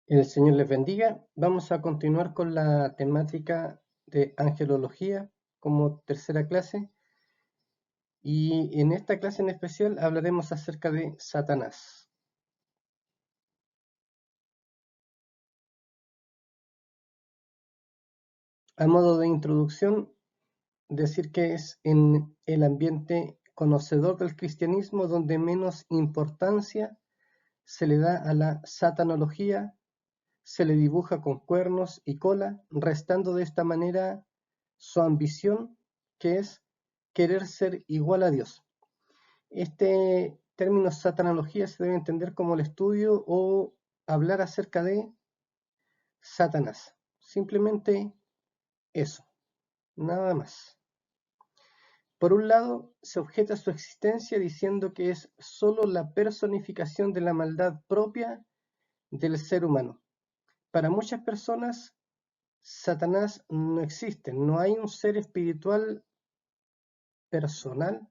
El Señor les bendiga. Vamos a continuar con la temática de angelología como tercera clase y en esta clase en especial hablaremos acerca de Satanás. A modo de introducción, decir que es en el ambiente conocedor del cristianismo donde menos importancia se le da a la satanología, se le dibuja con cuernos y cola, restando de esta manera su ambición, que es querer ser igual a Dios. Este término satanología se debe entender como el estudio o hablar acerca de Satanás. Simplemente eso, nada más. Por un lado, se objeta su existencia diciendo que es sólo la personificación de la maldad propia del ser humano. Para muchas personas, Satanás no existe, no hay un ser espiritual personal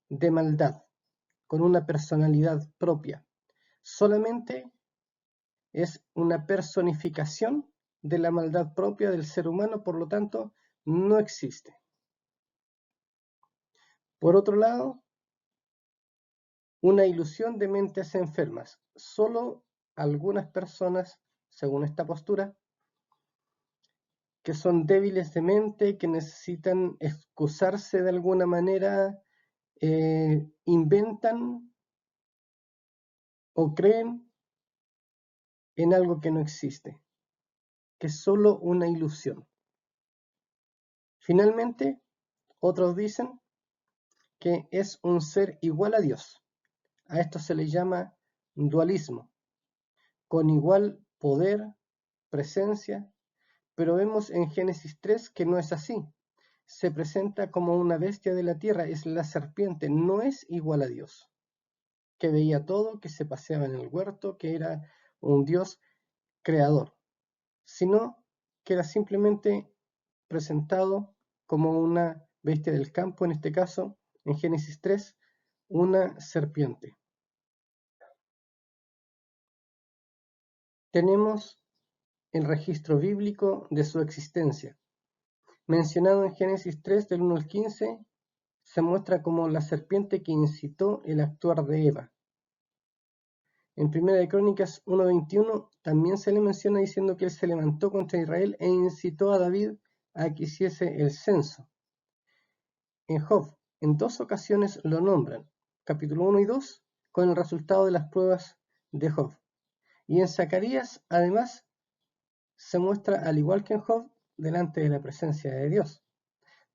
de maldad, con una personalidad propia. Solamente es una personificación de la maldad propia del ser humano, por lo tanto, no existe. Por otro lado, una ilusión de mentes enfermas. Solo algunas personas, según esta postura, que son débiles de mente, que necesitan excusarse de alguna manera, inventan o creen en algo que no existe, que es solo una ilusión. Finalmente, otros dicen que es un ser igual a Dios. A esto se le llama dualismo, con igual poder, presencia, pero vemos en Génesis 3 que no es así. Se presenta como una bestia de la tierra, es la serpiente, no es igual a Dios, que veía todo, que se paseaba en el huerto, que era un Dios creador, sino que era simplemente presentado como una bestia del campo, en este caso, en Génesis 3, una serpiente. Tenemos el registro bíblico de su existencia. Mencionado en Génesis 3, del 1 al 15, se muestra como la serpiente que incitó el actuar de Eva. En Primera de Crónicas 1:21 también se le menciona diciendo que él se levantó contra Israel e incitó a David a que hiciese el censo. En Job, en dos ocasiones lo nombran, capítulo 1 y 2, con el resultado de las pruebas de Job. Y en Zacarías, además, se muestra, al igual que en Job, delante de la presencia de Dios.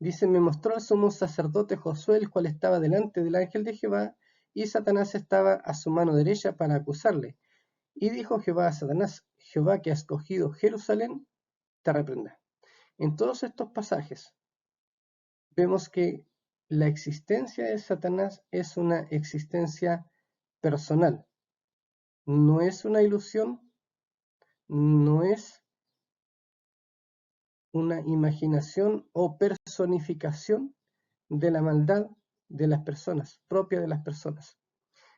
Dice, me mostró el sumo sacerdote Josué, el cual estaba delante del ángel de Jehová, y Satanás estaba a su mano derecha para acusarle. Y dijo Jehová a Satanás, Jehová que ha escogido Jerusalén, te reprenda. En todos estos pasajes vemos que la existencia de Satanás es una existencia personal. No es una ilusión, no es una imaginación o personificación de la maldad de las personas, propia de las personas,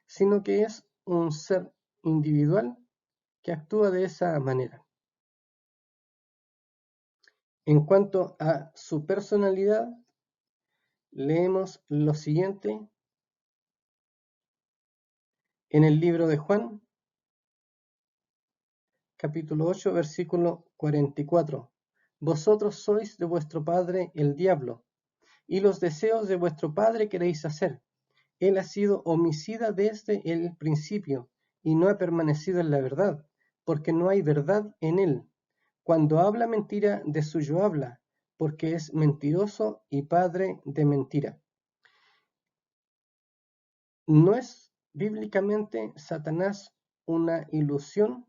sino que es un ser individual que actúa de esa manera. En cuanto a su personalidad, leemos lo siguiente en el libro de Juan, capítulo 8, versículo 44. Vosotros sois de vuestro padre el diablo, y los deseos de vuestro padre queréis hacer. Él ha sido homicida desde el principio, y no ha permanecido en la verdad, porque no hay verdad en él. Cuando habla mentira, de suyo habla, porque es mentiroso y padre de mentira. ¿No es bíblicamente Satanás una ilusión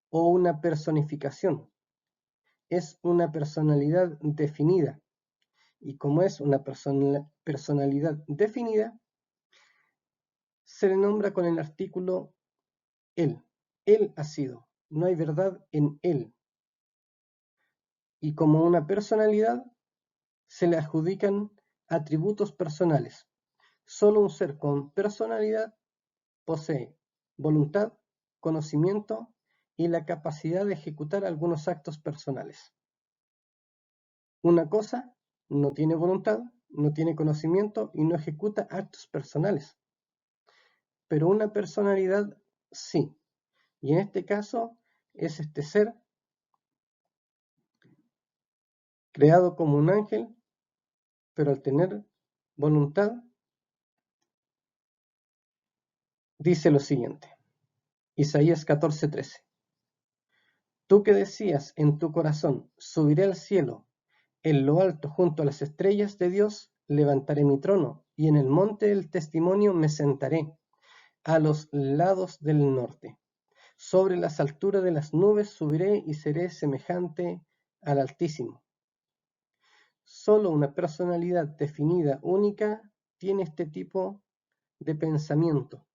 o una personificación? Es una personalidad definida. Y como es una personalidad definida, se le nombra con el artículo él. Él ha sido. No hay verdad en él. Y como una personalidad, se le adjudican atributos personales. Solo un ser con personalidad posee voluntad, conocimiento y la capacidad de ejecutar algunos actos personales. Una cosa no tiene voluntad, no tiene conocimiento y no ejecuta actos personales. Pero una personalidad sí. Y en este caso es este ser creado como un ángel, pero al tener voluntad, dice lo siguiente. Isaías 14:13. Tú que decías en tu corazón, subiré al cielo, en lo alto junto a las estrellas de Dios, levantaré mi trono, y en el monte del testimonio me sentaré, a los lados del norte. Sobre las alturas de las nubes subiré y seré semejante al Altísimo. Solo una personalidad definida, única, tiene este tipo de pensamiento.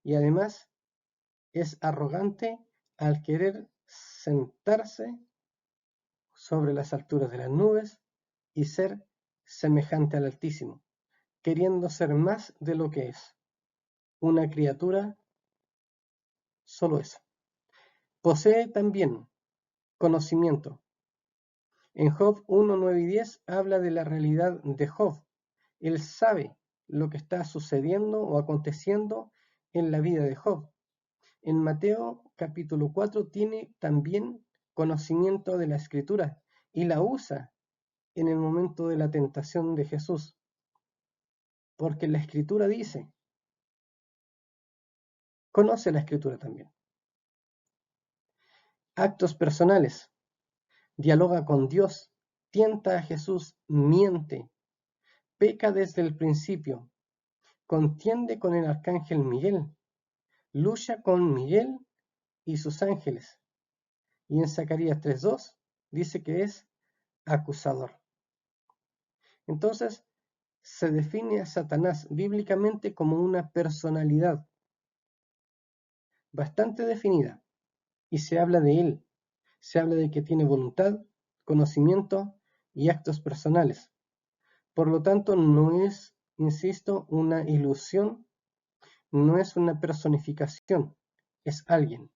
Y además es arrogante al querer sentarse sobre las alturas de las nubes y ser semejante al Altísimo, queriendo ser más de lo que es. Una criatura, solo eso. Posee también conocimiento. En Job 1, 9 y 10 habla de la realidad de Job. Él sabe lo que está sucediendo o aconteciendo en la vida de Job. En Mateo capítulo 4 tiene también conocimiento de la Escritura y la usa en el momento de la tentación de Jesús. Porque la Escritura dice, conoce la Escritura también. Actos personales. Dialoga con Dios, tienta a Jesús, miente, peca desde el principio, contiende con el arcángel Miguel, lucha con Miguel y sus ángeles. Y en Zacarías 3:2 dice que es acusador. Entonces, se define a Satanás bíblicamente como una personalidad bastante definida y se habla de él. Se habla de que tiene voluntad, conocimiento y actos personales. Por lo tanto, no es, insisto, una ilusión, no es una personificación, es alguien.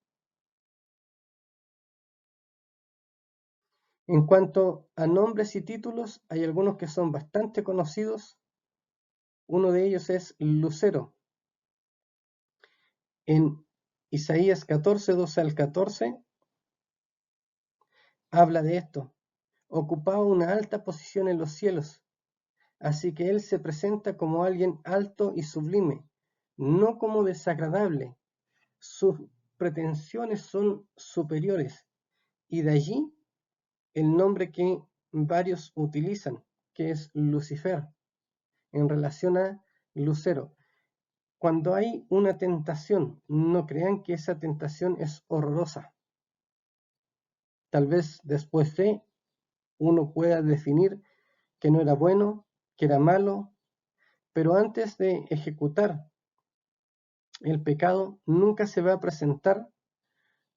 En cuanto a nombres y títulos, hay algunos que son bastante conocidos. Uno de ellos es Lucero. En Isaías 14, 12 al 14, habla de esto. Ocupaba una alta posición en los cielos, así que él se presenta como alguien alto y sublime, no como desagradable. Sus pretensiones son superiores, y de allí el nombre que varios utilizan, que es Lucifer, en relación a Lucero. Cuando hay una tentación, no crean que esa tentación es horrorosa. Tal vez después de uno pueda definir que no era bueno, que era malo, pero antes de ejecutar el pecado nunca se va a presentar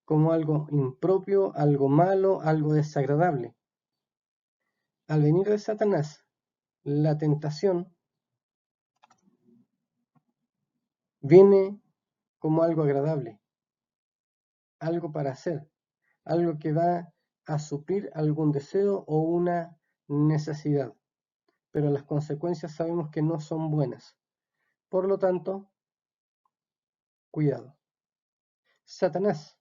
como algo impropio, algo malo, algo desagradable. Al venir de Satanás, la tentación viene como algo agradable, algo para hacer, algo que va a suplir algún deseo o una necesidad, pero las consecuencias sabemos que no son buenas. Por lo tanto, cuidado. Satanás.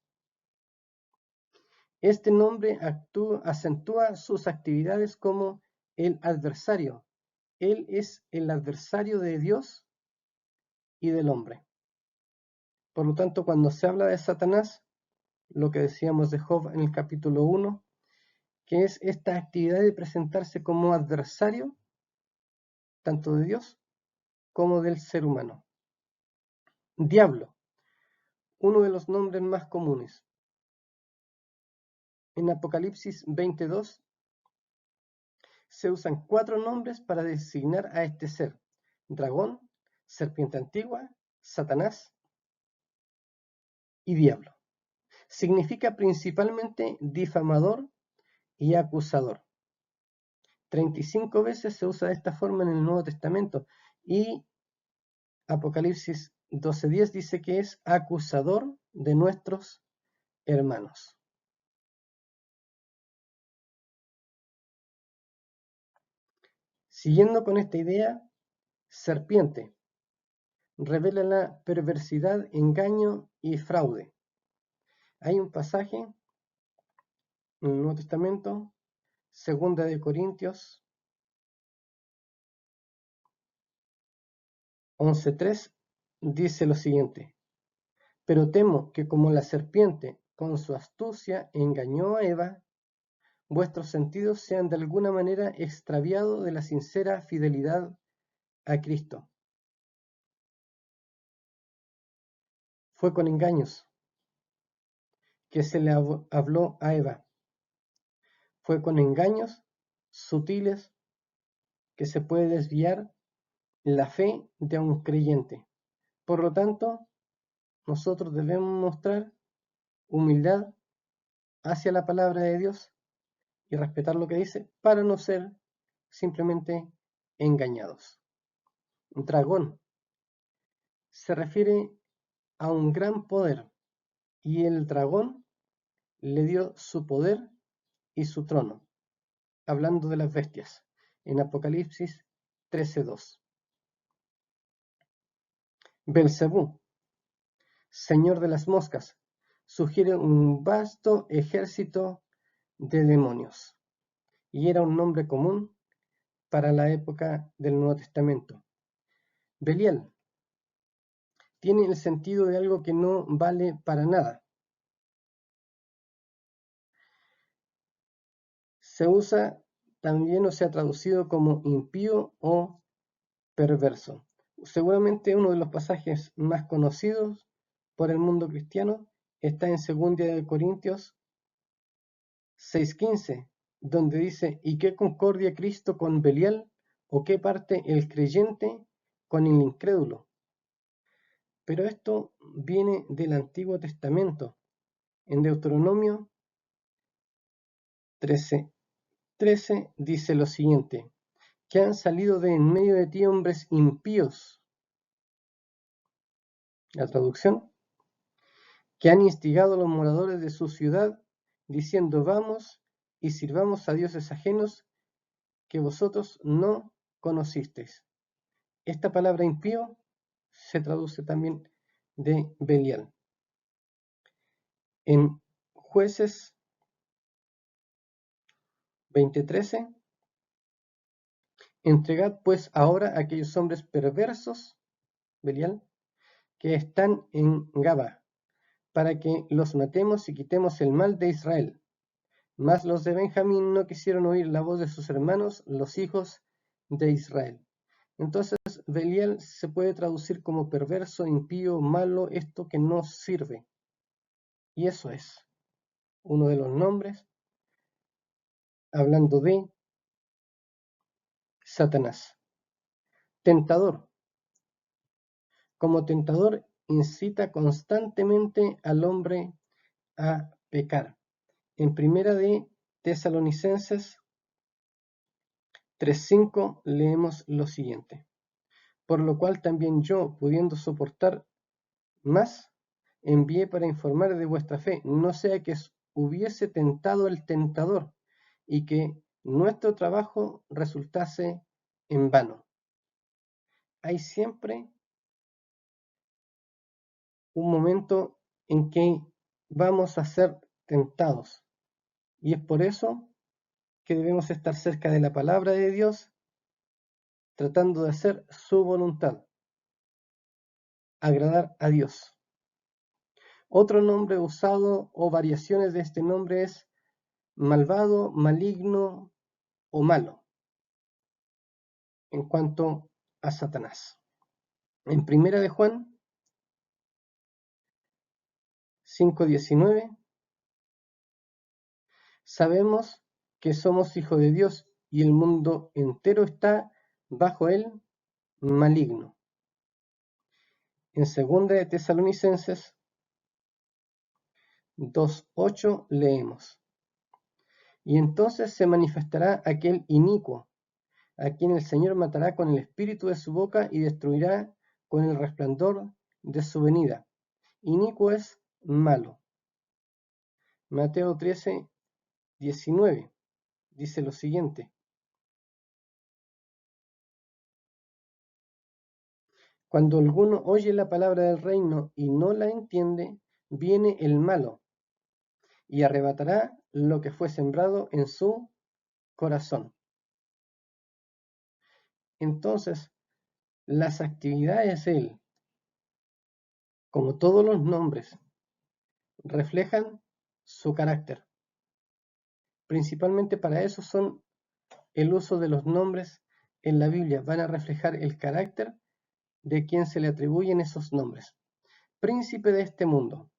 Este nombre acentúa sus actividades como el adversario. Él es el adversario de Dios y del hombre. Por lo tanto, cuando se habla de Satanás, lo que decíamos de Job en el capítulo 1, que es esta actividad de presentarse como adversario, tanto de Dios como del ser humano. Diablo, uno de los nombres más comunes. En Apocalipsis 22 se usan 4 nombres para designar a este ser: dragón, serpiente antigua, Satanás y diablo. Significa principalmente difamador y acusador. 35 veces se usa de esta forma en el Nuevo Testamento y Apocalipsis 12:10 dice que es acusador de nuestros hermanos. Siguiendo con esta idea, serpiente revela la perversidad, engaño y fraude. Hay un pasaje en el Nuevo Testamento, 2 11:3, dice lo siguiente: pero temo que como la serpiente con su astucia engañó a Eva, vuestros sentidos sean de alguna manera extraviados de la sincera fidelidad a Cristo. Fue con engaños que se le habló a Eva. Fue con engaños sutiles que se puede desviar la fe de un creyente. Por lo tanto, nosotros debemos mostrar humildad hacia la palabra de Dios y respetar lo que dice para no ser simplemente engañados. Dragón se refiere a un gran poder y el dragón le dio su poder y su trono, hablando de las bestias, en Apocalipsis 13:2. Belcebú, señor de las moscas, sugiere un vasto ejército de demonios, y era un nombre común para la época del Nuevo Testamento. Belial tiene el sentido de algo que no vale para nada. Se usa también o se ha traducido como impío o perverso. Seguramente uno de los pasajes más conocidos por el mundo cristiano está en 2 Corintios 6:15, donde dice: ¿y qué concordia Cristo con Belial? ¿O qué parte el creyente con el incrédulo? Pero esto viene del Antiguo Testamento. En Deuteronomio 13:13 dice lo siguiente: que han salido de en medio de ti hombres impíos. La traducción: que han instigado a los moradores de su ciudad, diciendo: vamos y sirvamos a dioses ajenos que vosotros no conocisteis. Esta palabra impío se traduce también de Belial. En Jueces 20:13, entregad pues ahora a aquellos hombres perversos, Belial, que están en Gaba, para que los matemos y quitemos el mal de Israel. Mas los de Benjamín no quisieron oír la voz de sus hermanos, los hijos de Israel. Entonces, Belial se puede traducir como perverso, impío, malo, esto que no sirve. Y eso es uno de los nombres, hablando de Satanás. Tentador. Como tentador, incita constantemente al hombre a pecar. En Primera de Tesalonicenses 3:5 leemos lo siguiente: por lo cual también yo, pudiendo soportar más, envié para informar de vuestra fe, no sea que hubiese tentado el tentador y que nuestro trabajo resultase en vano. Hay siempre un momento en que vamos a ser tentados, y es por eso que debemos estar cerca de la palabra de Dios, tratando de hacer su voluntad, agradar a Dios. Otro nombre usado o variaciones de este nombre es malvado, maligno o malo en cuanto a Satanás. En Primera de Juan 5:19 sabemos que somos hijos de Dios y el mundo entero está bajo el maligno. En 2 de Tesalonicenses 2:8 leemos: y entonces se manifestará aquel inicuo, a quien el Señor matará con el espíritu de su boca y destruirá con el resplandor de su venida. Inicuo es malo. Mateo 13, 19 dice lo siguiente: cuando alguno oye la palabra del reino y no la entiende, viene el malo y arrebatará lo que fue sembrado en su corazón. Entonces, las actividades de él, como todos los nombres, reflejan su carácter. Principalmente para eso son el uso de los nombres en la Biblia. Van a reflejar el carácter de quien se le atribuyen esos nombres. Príncipe de este mundo.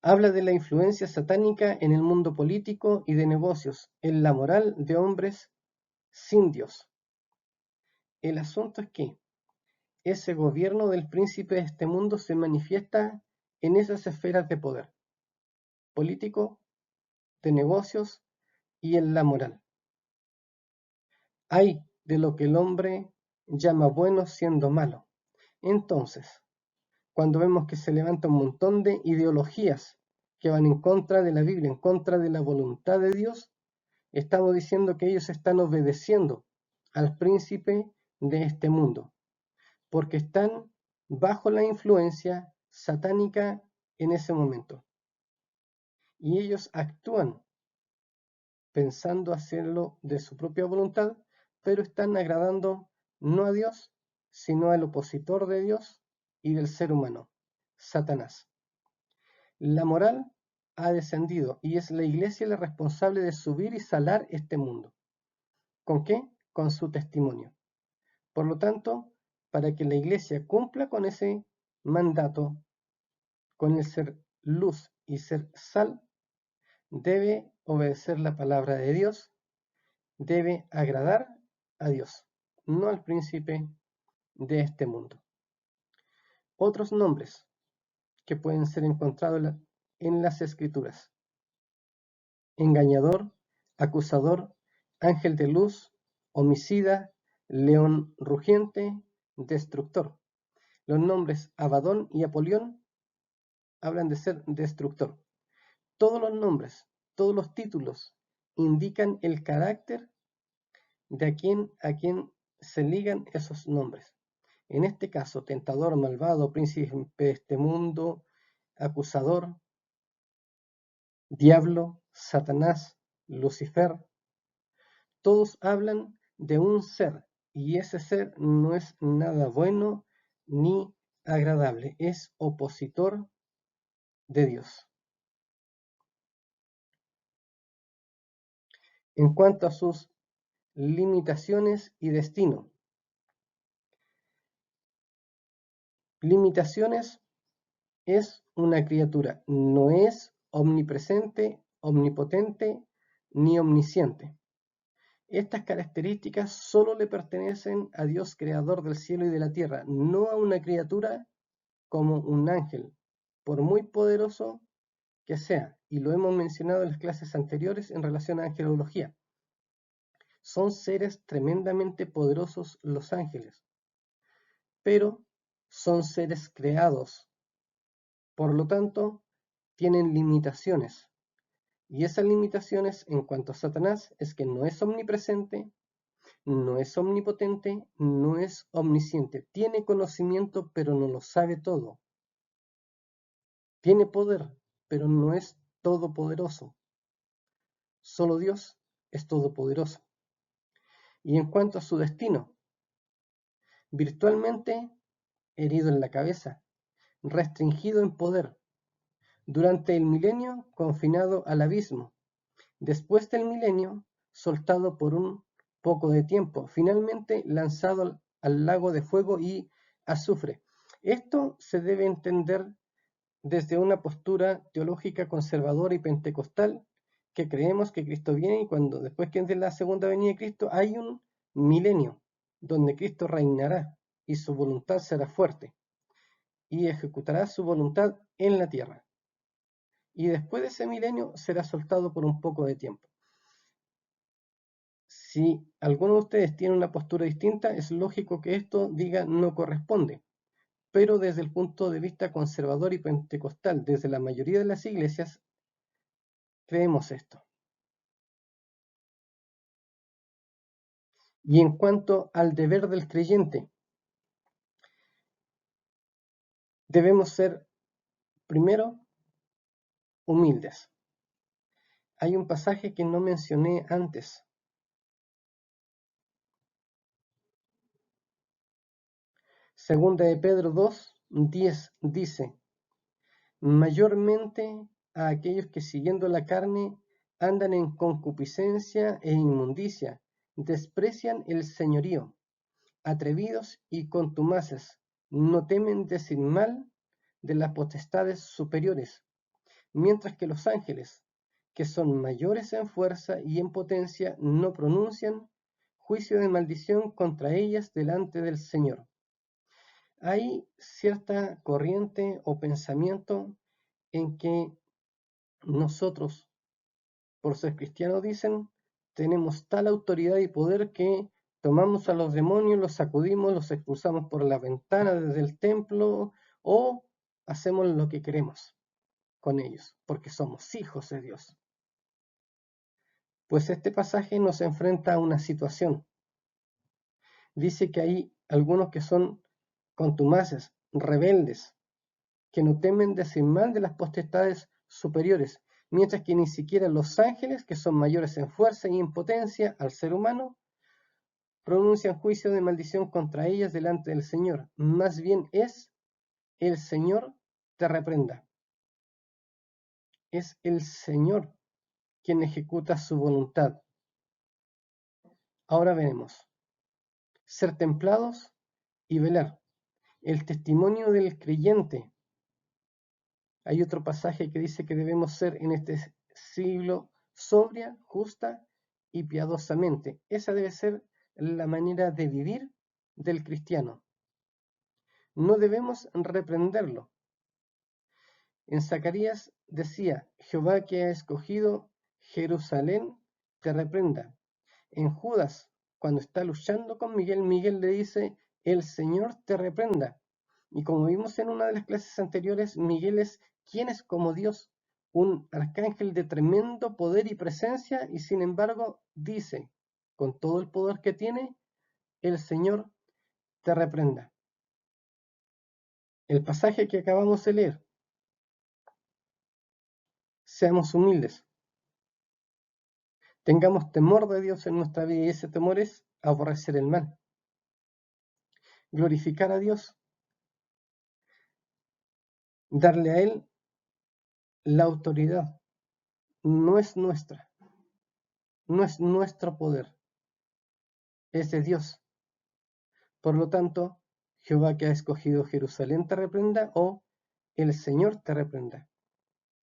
Habla de la influencia satánica en el mundo político y de negocios, en la moral de hombres sin Dios. El asunto es que ese gobierno del príncipe de este mundo se manifiesta en esas esferas de poder político, de negocios y en la moral. Hay de lo que el hombre llama bueno siendo malo. Entonces, cuando vemos que se levanta un montón de ideologías que van en contra de la Biblia, en contra de la voluntad de Dios, estamos diciendo que ellos están obedeciendo al príncipe de este mundo, porque están bajo la influencia satánica en ese momento. Y ellos actúan pensando hacerlo de su propia voluntad, pero están agradando no a Dios, sino al opositor de Dios y del ser humano, Satanás. La moral ha descendido y es la iglesia la responsable de subir y salar este mundo. ¿Con qué? Con su testimonio. Por lo tanto, para que la iglesia cumpla con ese mandato, con el ser luz y ser sal, debe obedecer la palabra de Dios, debe agradar a Dios, no al príncipe de este mundo. Otros nombres que pueden ser encontrados en las escrituras: engañador, acusador, ángel de luz, homicida, león rugiente, destructor. Los nombres Abadón y Apolión hablan de ser destructor. Todos los nombres, todos los títulos indican el carácter de a quien se ligan esos nombres. En este caso, tentador, malvado, príncipe de este mundo, acusador, diablo, Satanás, Lucifer, todos hablan de un ser, y ese ser no es nada bueno ni agradable, es opositor de Dios. En cuanto a sus limitaciones y destino. Limitaciones: es una criatura, no es omnipresente, omnipotente ni omnisciente. Estas características solo le pertenecen a Dios creador del cielo y de la tierra, no a una criatura como un ángel, por muy poderoso que sea, y lo hemos mencionado en las clases anteriores en relación a angelología. Son seres tremendamente poderosos los ángeles, pero son seres creados, por lo tanto, tienen limitaciones. Y esas limitaciones en cuanto a Satanás es que no es omnipresente, no es omnipotente, no es omnisciente. Tiene conocimiento, pero no lo sabe todo. Tiene poder, pero no es todopoderoso. Solo Dios es todopoderoso. Y en cuanto a su destino, virtualmente herido en la cabeza, restringido en poder, durante el milenio confinado al abismo, después del milenio soltado por un poco de tiempo, finalmente lanzado al lago de fuego y azufre. Esto se debe entender desde una postura teológica conservadora y pentecostal, que creemos que Cristo viene y cuando después que es de la segunda venida de Cristo hay un milenio donde Cristo reinará y su voluntad será fuerte y ejecutará su voluntad en la tierra. Y después de ese milenio será soltado por un poco de tiempo. Si alguno de ustedes tiene una postura distinta, es lógico que esto diga no corresponde, pero desde el punto de vista conservador y pentecostal, desde la mayoría de las iglesias, creemos esto. Y en cuanto al deber del creyente, debemos ser, primero, humildes. Hay un pasaje que no mencioné antes. Segunda de Pedro 2:10 dice: mayormente a aquellos que siguiendo la carne andan en concupiscencia e inmundicia, desprecian el señorío, atrevidos y contumaces, no temen decir mal de las potestades superiores, mientras que los ángeles, que son mayores en fuerza y en potencia, no pronuncian juicio de maldición contra ellas delante del Señor. Hay cierta corriente o pensamiento en que nosotros, por ser cristianos, dicen, tenemos tal autoridad y poder que tomamos a los demonios, los sacudimos, los expulsamos por la ventana desde el templo o hacemos lo que queremos con ellos, porque somos hijos de Dios. Pues este pasaje nos enfrenta a una situación. Dice que hay algunos que son contumaces, rebeldes, que no temen decir mal de las potestades superiores, mientras que ni siquiera los ángeles, que son mayores en fuerza y en potencia al ser humano, pronuncian juicio de maldición contra ellas delante del Señor. Más bien es el Señor te reprenda. Es el Señor quien ejecuta su voluntad. Ahora veremos. Ser templados y velar. El testimonio del creyente. Hay otro pasaje que dice que debemos ser en este siglo sobria, justa y piadosamente. Esa debe ser la manera de vivir del cristiano. No debemos reprenderlo. En Zacarías decía: Jehová que ha escogido Jerusalén te reprenda. En Judas, cuando está luchando con Miguel, Miguel le dice: el Señor te reprenda. Y como vimos en una de las clases anteriores, Miguel es quien es como Dios, un arcángel de tremendo poder y presencia, y sin embargo dice, con todo el poder que tiene, el Señor te reprenda. El pasaje que acabamos de leer: seamos humildes, tengamos temor de Dios en nuestra vida, y ese temor es aborrecer el mal, glorificar a Dios, darle a Él la autoridad. No es nuestra, no es nuestro poder, es de Dios. Por lo tanto, Jehová que ha escogido Jerusalén te reprenda, o el Señor te reprenda.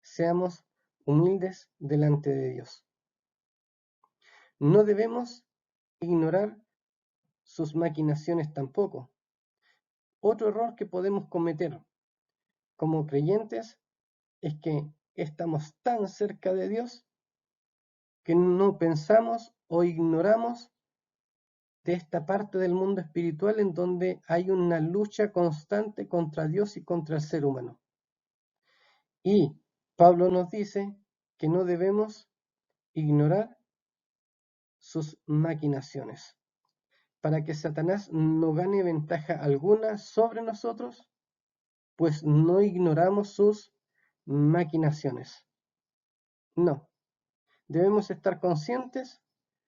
Seamos humildes delante de Dios. No debemos ignorar sus maquinaciones tampoco. Otro error que podemos cometer como creyentes es que estamos tan cerca de Dios que no pensamos o ignoramos de esta parte del mundo espiritual en donde hay una lucha constante contra Dios y contra el ser humano. Y Pablo nos dice que no debemos ignorar sus maquinaciones, para que Satanás no gane ventaja alguna sobre nosotros, pues no ignoramos sus maquinaciones. No, debemos estar conscientes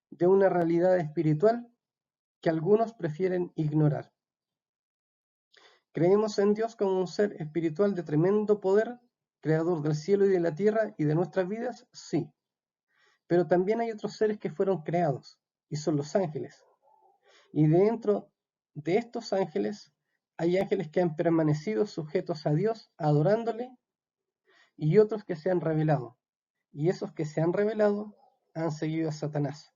de una realidad espiritual que algunos prefieren ignorar. Creemos en Dios como un ser espiritual de tremendo poder, creador del cielo y de la tierra y de nuestras vidas, sí. Pero también hay otros seres que fueron creados, y son los ángeles. Y dentro de estos ángeles hay ángeles que han permanecido sujetos a Dios, adorándole, y otros que se han rebelado. Y esos que se han rebelado han seguido a Satanás.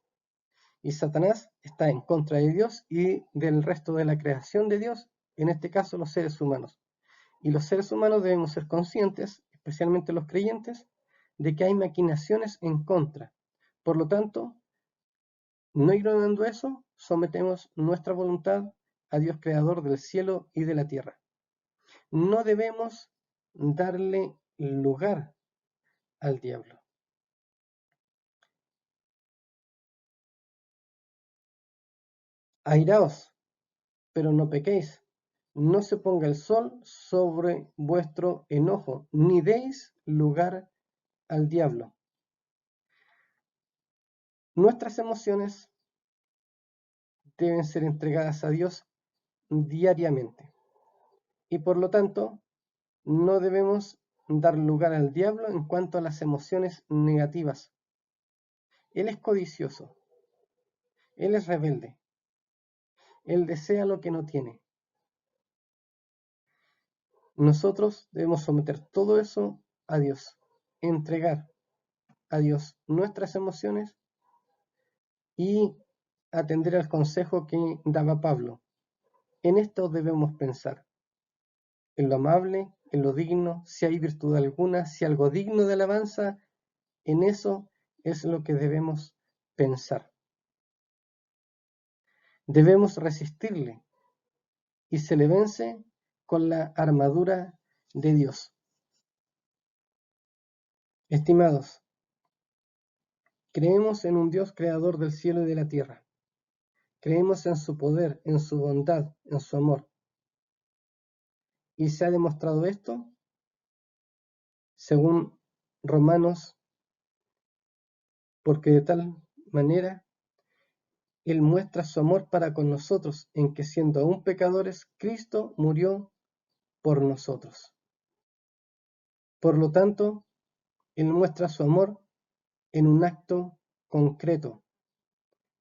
Y Satanás está en contra de Dios y del resto de la creación de Dios, en este caso los seres humanos. Y los seres humanos debemos ser conscientes, especialmente los creyentes, de que hay maquinaciones en contra. Por lo tanto, no ignorando eso, sometemos nuestra voluntad a Dios creador del cielo y de la tierra. no debemos darle lugar al diablo. Airaos, pero no pequéis. No se ponga el sol sobre vuestro enojo, ni deis lugar al diablo. Nuestras emociones deben ser entregadas a Dios diariamente y por lo tanto no debemos dar lugar al diablo en cuanto a las emociones negativas. Él es codicioso, él es rebelde, él desea lo que no tiene. Nosotros debemos someter todo eso a Dios, entregar a Dios nuestras emociones y atender al consejo que daba Pablo. En esto debemos pensar, en lo amable, en lo digno, si hay virtud alguna, si algo digno de alabanza, en eso es lo que debemos pensar. Debemos resistirle y se le vence con la armadura de Dios. Estimados, creemos en un Dios creador del cielo y de la tierra. Creemos en su poder, en su bondad, en su amor. Y se ha demostrado esto según Romanos, porque de tal manera Él muestra su amor para con nosotros, en que siendo aún pecadores, Cristo murió por nosotros. Por lo tanto, Él muestra su amor en un acto concreto.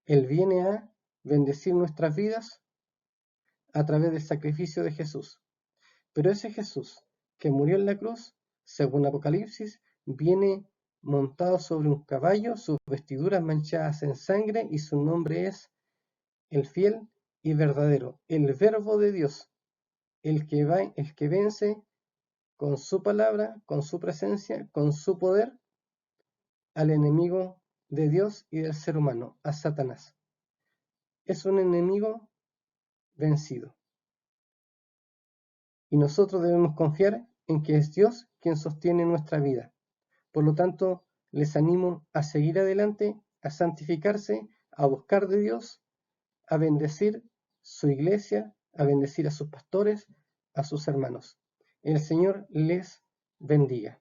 Él viene a bendecir nuestras vidas a través del sacrificio de Jesús. Pero ese Jesús que murió en la cruz, según Apocalipsis, viene montado sobre un caballo, sus vestiduras manchadas en sangre, y su nombre es el fiel y verdadero, el Verbo de Dios, el que vence con su palabra, con su presencia, con su poder, al enemigo de Dios y del ser humano, a Satanás. Es un enemigo vencido. Y nosotros debemos confiar en que es Dios quien sostiene nuestra vida. Por lo tanto, les animo a seguir adelante, a santificarse, a buscar de Dios, a bendecir su iglesia, a bendecir a sus pastores, a sus hermanos. El Señor les bendiga.